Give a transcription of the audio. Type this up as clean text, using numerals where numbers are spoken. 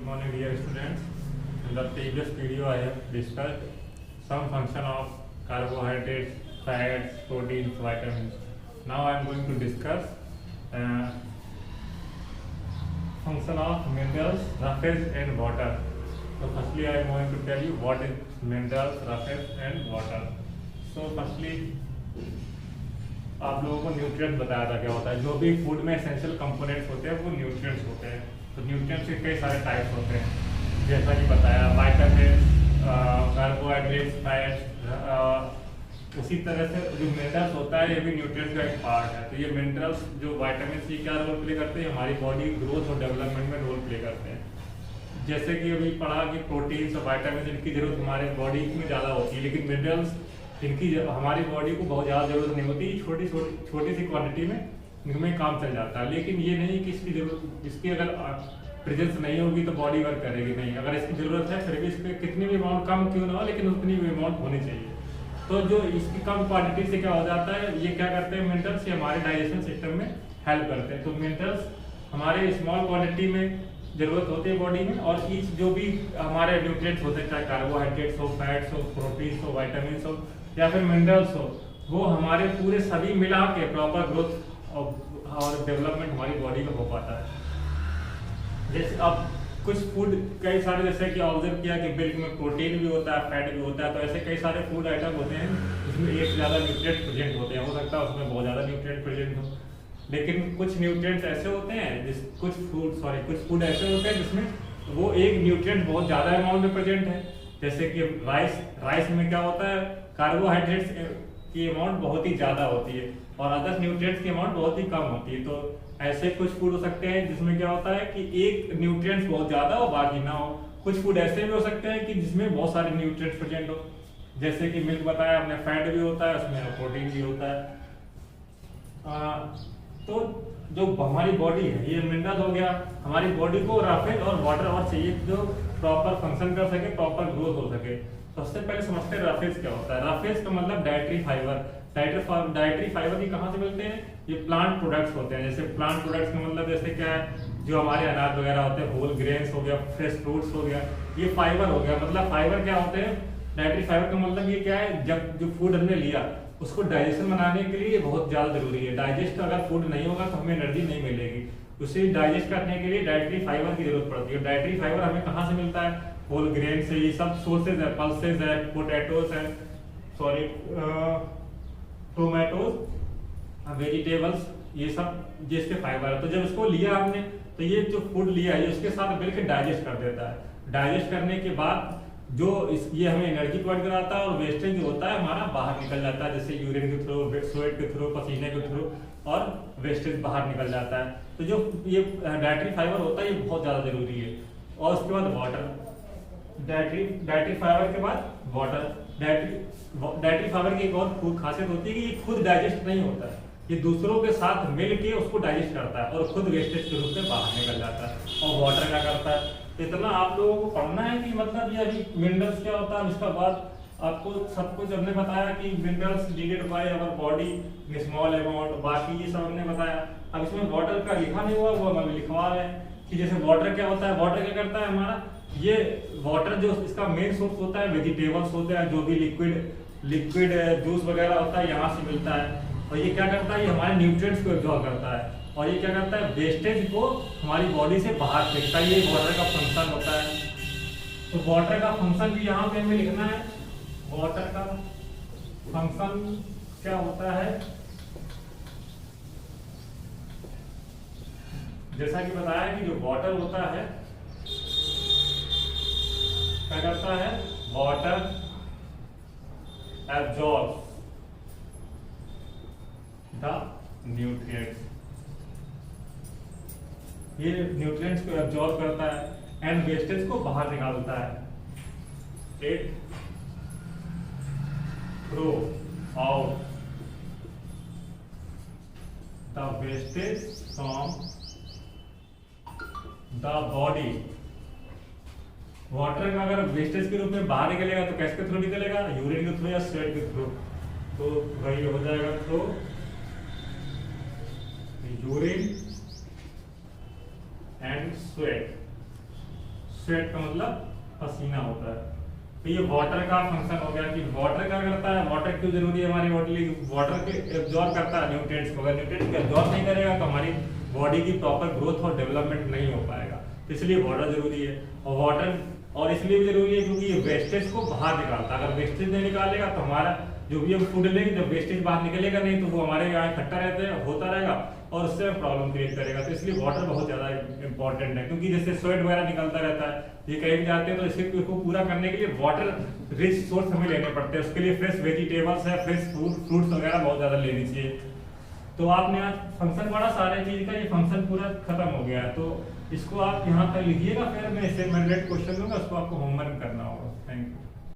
morning, dear students. In the previous video, I have discussed some function of carbohydrates, fats, proteins, vitamins. Now I am going to discuss function of minerals, roughes and water. So firstly, I am going to tell you what is minerals, roughes and water. So firstly, आप लोगों को nutrients बताया था क्या होता है। जो भी फूड में एसेंशियल कंपोनेंट्स होते हैं वो न्यूट्रिएंट्स होते हैं। तो न्यूट्रिएंट्स के कई सारे टाइप्स होते हैं, जैसा कि बताया विटामिन, कार्बोहाइड्रेट्स, फैट्स। उसी तरह से जो मिनरल्स होता है ये भी न्यूट्रिएंट्स का एक पार्ट है। तो ये मिनरल्स जो विटामिन सी क्या रोल प्ले करते हैं, हमारी बॉडी ग्रोथ और डेवलपमेंट में रोल प्ले करते हैं। जैसे कि अभी पढ़ा कि प्रोटीन्स और विटामिन इनकी जरूरत हमारे बॉडी में ज़्यादा होती है, लेकिन मिनरल्स इनकी हमारी बॉडी को बहुत ज़्यादा जरूरत नहीं होती। छोटी सी क्वांटिटी में इनमें काम चल जाता है। लेकिन ये नहीं कि इसकी अगर प्रेजेंस नहीं होगी तो बॉडी वर्क करेगी नहीं। अगर इसकी ज़रूरत है फिर भी इसके कितनी भी अमाउंट कम क्यों ना हो, लेकिन उतनी भी अमाउंट होनी चाहिए। तो जो इसकी कम क्वांटिटी से क्या हो जाता है, ये क्या करते हैं मिनरल्स, ये हमारे डाइजेशन सिस्टम में हेल्प करते हैं। तो मिनरल्स हमारे स्मॉल क्वांटिटी में जरूरत होती है बॉडी में, और ईच जो भी हमारे न्यूट्रिएंट्स होते हैं, चाहे कार्बोहाइड्रेट्स हो, फैट्स हो, प्रोटीन्स हो, विटामिन हो या फिर मिनरल्स हो, वो हमारे पूरे सभी मिला के प्रॉपर ग्रोथ और डेवलपमेंट हमारी बॉडी का हो पाता है। जैसे अब कुछ फूड कई सारे, जैसे कि ऑब्जर्व किया कि मिल्क में प्रोटीन भी होता है, फैट भी होता है। तो ऐसे कई सारे फूड आइटम होते हैं जिसमें एक से ज़्यादा न्यूट्रिएंट प्रेजेंट होते हैं। हो सकता है उसमें बहुत ज़्यादा न्यूट्रिएंट प्रेजेंट हो, लेकिन कुछ न्यूट्रिएंट्स ऐसे होते हैं कुछ फूड ऐसे होते हैं जिसमें वो एक न्यूट्रिएंट बहुत ज़्यादा अमाउंट में प्रेजेंट है। जैसे कि राइस में क्या होता है, कार्बोहाइड्रेट्स की अमाउंट बहुत ही ज़्यादा होती है और अदर न्यूट्रिएंट्स की अमाउंट बहुत ही कम होती है। तो ऐसे कुछ फूड हो सकते हैं जिसमें क्या होता है कि एक न्यूट्रिएंट्स बहुत ज़्यादा हो बाकी ना हो। कुछ फूड ऐसे भी हो सकते हैं कि जिसमें बहुत सारे न्यूट्रिएंट्स प्रेजेंट हो, जैसे कि मिल्क बताया हमने, फैट भी होता है उसमें, प्रोटीन भी होता है। तो जो हमारी बॉडी है, ये मिनरल हो गया, हमारी बॉडी को राफेज और वाटर और चाहिए जो प्रॉपर फंक्शन कर सके, प्रॉपर ग्रोथ हो सके। सबसे पहले समझते हैं राफेज क्या होता है। राफेज का मतलब डाइटरी फाइबर। डाइटरी फाइबर ये कहाँ से मिलते हैं, ये प्लांट प्रोडक्ट्स होते हैं। जैसे प्लांट प्रोडक्ट्स का मतलब जैसे क्या है, जो हमारे अनाज वगैरह होते हैं, होल ग्रेन्स हो गया, फ्रेश फ्रूट्स हो गया, ये फाइबर हो गया। मतलब फाइबर क्या होते हैं, डाइटरी फाइबर का मतलब ये क्या है, जब जो फूड हमने लिया उसको डाइजेशन बनाने के लिए बहुत ज़्यादा जरूरी है। डाइजेस्ट अगर फूड नहीं होगा तो हमें एनर्जी नहीं मिलेगी। उसे डाइजेस्ट करने के लिए डाइटरी फाइबर की जरूरत पड़ती है। डाइटरी फाइबर हमें कहाँ से मिलता है, होल ग्रेन से। ये सब सोर्सेज है, पल्सेज है, पोटैटोज है, टोमेटोज, वेजिटेबल्स, ये सब जिसके फाइबर है। तो जब इसको लिया हमने तो ये जो फूड लिया है उसके साथ मिलकर डाइजेस्ट कर देता है। डाइजेस्ट करने के बाद जो ये हमें एनर्जी प्रोवाइड कराता है और वेस्टेज जो होता है हमारा बाहर निकल जाता है, जैसे यूरिन के थ्रू, स्वेट के थ्रू, पसीने के थ्रू, और वेस्टेज बाहर निकल जाता है। तो जो ये डाइटरी फाइबर होता है ये बहुत ज़्यादा जरूरी है। और उसके बाद वाटर, डाइटरी फाइबर के बाद वाटर। डाइटरी फाइबर की एक और खासियत होती है कि ये खुद डाइजेस्ट नहीं होता है, ये दूसरों के साथ मिल के उसको डाइजेस्ट करता है और खुद वेस्टेज के रूप में बाहर निकल जाता है। और वाटर क्या करता है, इतना आप लोगों को पढ़ना है कि मतलब ये अभी मिनरल्स क्या होता है। उसके बाद आपको सब कुछ हमने बताया कि minerals needed by our body in small amount, बाकी ये सब हमने बताया। अब इसमें वाटर का लिखा नहीं हुआ, वो हम लिखवा रहे हैं कि जैसे वाटर क्या होता है। वाटर क्या करता है हमारा, ये वाटर जो इसका मेन सोर्स होता है वेजिटेबल्स होते हैं, जो भी लिक्विड जूस वगैरह होता है यहाँ से मिलता है। और ये क्या करता है, ये हमारे न्यूट्रिएंट्स को एब्जॉर्ब करता है और ये क्या करता है, वेस्टेज को हमारी बॉडी से बाहर फेंकता है। ये वाटर का फंक्शन होता है। तो वाटर का फंक्शन भी यहाँ पे हमें लिखना है। वाटर का फंक्शन क्या होता है, जैसा कि बताया कि जो वाटर होता है क्या करता है, वाटर एब्जॉर्ब द न्यूट्रिएंट्स, ये न्यूट्रिएंट्स को एब्जॉर्ब करता है एंड वेस्टेज को बाहर निकालता है। It throw out the wastage from the body. Water का अगर वेस्टेज के रूप में बाहर निकलेगा तो किसके थ्रू निकलेगा, यूरिन के थ्रू या स्वेट के थ्रू। तो वही हो जाएगा through urine and sweat. Sweat का मतलब पसीना होता है। तो ये वाटर का फंक्शन हो गया कि वाटर क्या करता है, वाटर क्यों जरूरी है हमारी बॉडी के, वाटर के एब्जॉर्ब करता है न्यूट्रिएंट्स को, अगर न्यूट्रिएंट्स को एब्जॉर्ब नहीं करेगा तो हमारी बॉडी की प्रॉपर ग्रोथ और डेवलपमेंट नहीं हो पाएगा। तो इसलिए वाटर जरूरी है। और वाटर और इसलिए भी जरूरी है क्योंकि ये वेस्टेज को बाहर निकालता है। अगर वेस्टेज नहीं निकालेगा तो हमारा जो भी हम फूड लेंगे, जब वेस्टेज बाहर निकलेगा नहीं तो वो हमारे यहाँ इकट्ठा रहता है, होता रहेगा और उससे प्रॉब्लम क्रिएट करेगा। तो इसलिए वाटर बहुत ज्यादा इंपॉर्टेंट है, क्योंकि जैसे स्वेट वगैरह निकलता रहता है, ये कहीं भी जाते हैं तो इसको पूरा करने के लिए वाटर रिच सोर्स हमें लेने पड़ते हैं। उसके लिए फ्रेश वेजिटेबल्स है, फ्रेश फ्रूट्स वगैरह बहुत ज्यादा लेनी चाहिए। तो आपने आज फंक्शन पढ़ा सारे चीज का, ये फंक्शन पूरा खत्म हो गया है। तो इसको आप यहाँ तक लिखिएगा, फिर मैं इससे मैं क्वेश्चन दूंगा, उसको आपको होमवर्क करना होगा। Thank you.